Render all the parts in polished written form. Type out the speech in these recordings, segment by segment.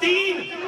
3,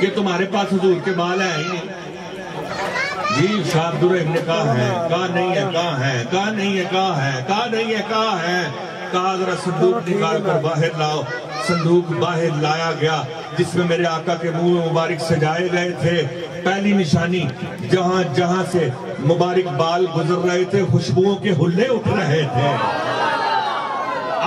یہ تمہارے پاس حضور کے بال ہیں ہی نہیں. جی شاہ عبد الرحیم نے کہا ہے, کہا نہیں ہے, کہا ہے, کہا نہیں ہے, کہا ہے, کہا نہیں ہے, کہا ہے. کہا ذرا صندوق نکال کر باہر لاؤ. صندوق باہر لایا گیا جس میں میرے آقا کے منہ مبارک سجائے گئے تھے. پہلی نشانی, جہاں جہاں سے مبارک بال گزر رہے تھے خوشبوؤں کے ہلے اٹھ رہے تھے.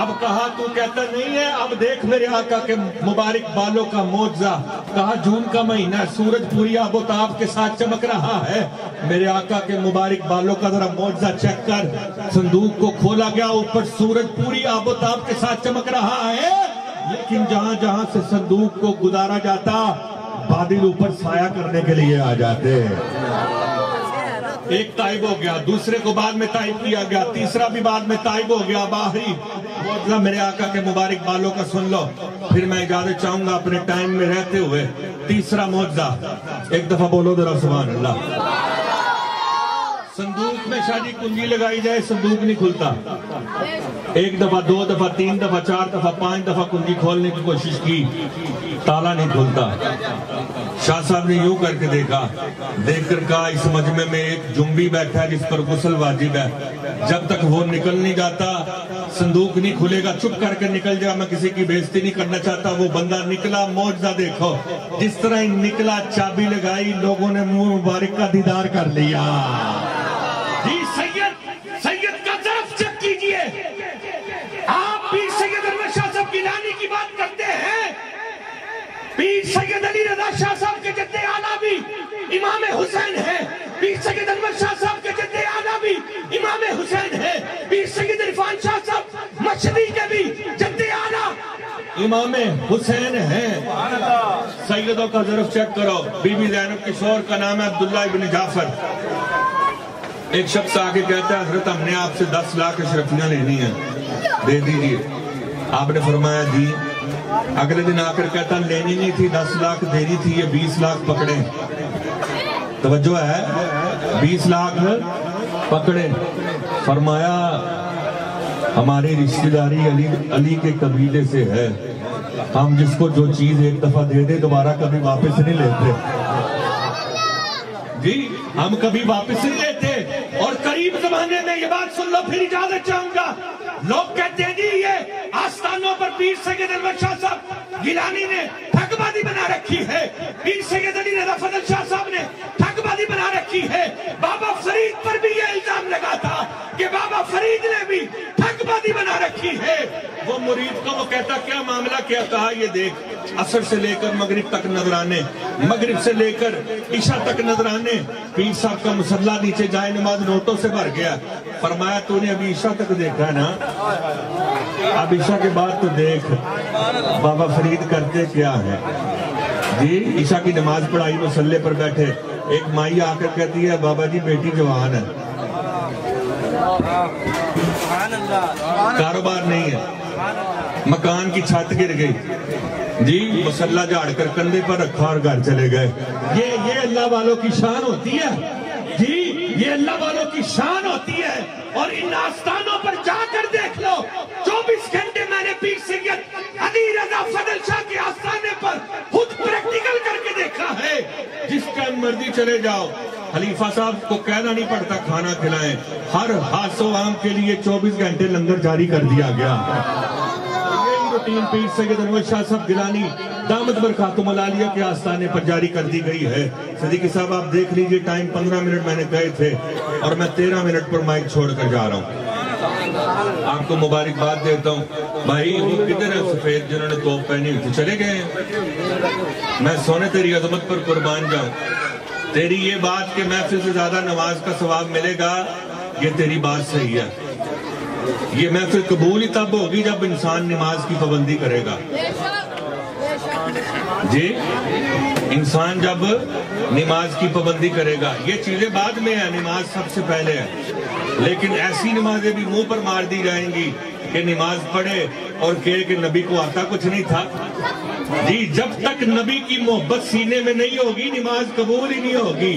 اب کہا تو کہتا نہیں ہے, اب دیکھ میرے آقا کے مبارک بالوں کا معجزہ. کہا جون کا مہینہ, سورج پوری آب و تاب کے ساتھ چمک رہا ہے, میرے آقا کے مبارک بالوں کا ذرا معجزہ چیک کر. صندوق کو کھولا گیا, اوپر سورج پوری آب و تاب کے ساتھ چمک رہا ہے, لیکن جہاں جہاں سے صندوق کو گزارا جاتا بادل اوپر سایہ کرنے کے لیے آ جاتے. ایک تائب ہو گیا, دوسرے کو بعد میں تائب کیا گیا, تیسرا بھی بعد میں تائب ہو گیا. باہری معجزہ میرے آقا کے مبارک بالوں کا سن لو, پھر میں اجازت چاہوں گا اپنے ٹائم میں رہتے ہوئے. تیسرا معجزہ, ایک دفعہ بولو ذرا سبحان اللہ. صندوق میں شاہ جی کنجی لگائی جائے, صندوق نہیں کھلتا. ایک دفعہ, دو دفعہ, تین دفعہ, چار دفعہ, 5 دفعہ کنجی کھولنے کی کوشش کی, تالا نہیں کھلتا. شاہ صاحب نے یوں کر کے دیکھا, دیکھ کر کہا اس مجمع میں ایک جنبی بیٹھا ہے جس پر غسل واجب ہے, جب تک وہ نکل نہیں جاتا صندوق نہیں کھلے گا. چپ کر کے نکل جا, میں کسی کی بےزتی نہیں کرنا چاہتا. وہ بندہ نکلا, معجزہ دیکھو جس طرح نکلا, چابی لگائی, لوگوں نے منہ مبارک کا دیدار کر لیا. جی سید کا طرف چیک کیجئے. آپ پیر سید انور شاہ صاحب گیلانی کی بات کرتے ہیں, پیر سید علی رضا شاہ صاحب کے جد اعلیٰ بھی امام حسین ہے. پیر سید انور شاہ صاحب کے جد اعلیٰ بھی امام حسین ہے. پیر سید عرفان شاہ صاحب مشہدی کے بھی جد اعلیٰ امام حسین ہے. سیدوں کا ظرف چیک کرو. بی بی زینب کے شوہر کا نام ہے عبداللہ ابن جعفر. ایک شخص آگے کہتا ہے حضرت ہم نے آپ سے 10 لاکھ اشرفیاں لینی ہیں, دے دیجئے. آپ نے فرمایا دی. اگلے دن آ کر کہتا لینی نہیں تھی, 10 لاکھ دینی تھی, یہ 20 لاکھ پکڑے. توجہ ہے, 20 لاکھ پکڑے. فرمایا ہماری رشتہ داری علی کے قبیلے سے ہے, ہم جس کو جو چیز ایک دفعہ دے دے دوبارہ کبھی واپس نہیں لیتے. جی ہم کبھی واپس نہیں لیتے. اور قریب زمانے میں یہ بات سن لو, پھر اجازت چاہوں گا. لوگ کہتے ہیں جی یہ آستانوں پر پیر سید انور شاہ صاحب گیلانی نے ٹھگ بازی بنا رکھی ہے, پیر سید علی رضا فضل شاہ صاحب نے ٹھگ بازی بنا رکھی ہے. بابا فرید پر بھی یہ الزام لگا تھا کہ بابا فرید نے بھی ٹھگ بازی بنا رکھی ہے. وہ مرید کو وہ کہتا کیا معاملہ کیا؟ کہا یہ دیکھ, عصر سے لے کر مغرب تک نذرانے, مغرب سے لے کر عشاء تک نذرانے. پیر صاحب کا مصلی نیچے جائے نماز نوٹوں سے بھر گیا. فرمایا تو نے ابھی عشاء تک دیکھا ہے نا, اب عشاء کے بعد تو دیکھ بابا فرید کرتے کیا ہے. جی عشاء کی نماز پڑھائی, مصلی پر بیٹھے, ایک مائی آ کر کہتی ہے بابا جی بیٹی جوان ہے, کاروبار نہیں ہے, مکان کی چھت گر گئی. جی مصلی جھاڑ کر کندھے پر رکھا اور گھر چلے گئے. یہ اللہ والوں کی شان ہوتی ہے. جی یہ اللہ والوں کی شان ہوتی ہے. اور ان آستانوں پر جا کر دیکھ لو, 24 گھنٹے میں نے پیر سید علی رضا فضل شاہ کے آستانے پر خود پریکٹیکل کر کے دیکھا ہے. جس ٹائم مرضی چلے جاؤ, خلیفہ صاحب کو کہنا نہیں پڑتا کھانا کھلائیں, ہر حاس و عام کے لیے 24 گھنٹے لنگر جاری کر دیا گیا. یہی روٹین پیر سید انور شاہ صاحب گیلانی دامت برکاتہم العالیہ کے آستانے پر جاری کر دی گئی ہے. صدیقی صاحب آپ دیکھ لیجئے, ٹائم 15 منٹ میں نے کہے تھے اور میں 13 منٹ پر مائک چھوڑ کر جا رہا ہوں. آپ کو مبارکباد دیتا ہوں. بھائی وہ کدھر ہے سفید جنہوں نے توپ پہنی ہوئی تھی, چلے گئے ہیں؟ میں سونے تیری عظمت پر قربان جاؤں. تیری یہ بات کہ محفل سے زیادہ نماز کا ثواب ملے گا, یہ تیری بات صحیح ہے. یہ محفل قبول ہی تب ہوگی جب انسان نماز کی پابندی کرے گا. جی انسان جب نماز کی پابندی کرے گا. یہ چیزیں بعد میں ہیں, نماز سب سے پہلے ہے. لیکن ایسی نمازیں بھی منہ پر مار دی جائیں گی کہ نماز پڑھے اور کہے کہ نبی کو آتا کچھ نہیں تھا. جی جب تک نبی کی محبت سینے میں نہیں ہوگی نماز قبول ہی نہیں ہوگی.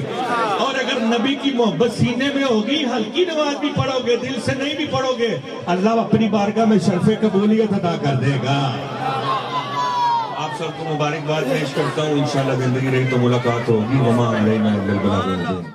اور اگر نبی کی محبت سینے میں ہوگی, ہلکی نماز بھی پڑھو گے, دل سے نہیں بھی پڑھو گے, اللہ اپنی بارگاہ میں شرف قبولیت عطا کر دے گا. آپ آپ سب کو مبارکباد پیش کرتا ہوں، انشاءاللہ زندگی رہی تو ملاقات ہوگی، وما علینا الا البلاغ المبین۔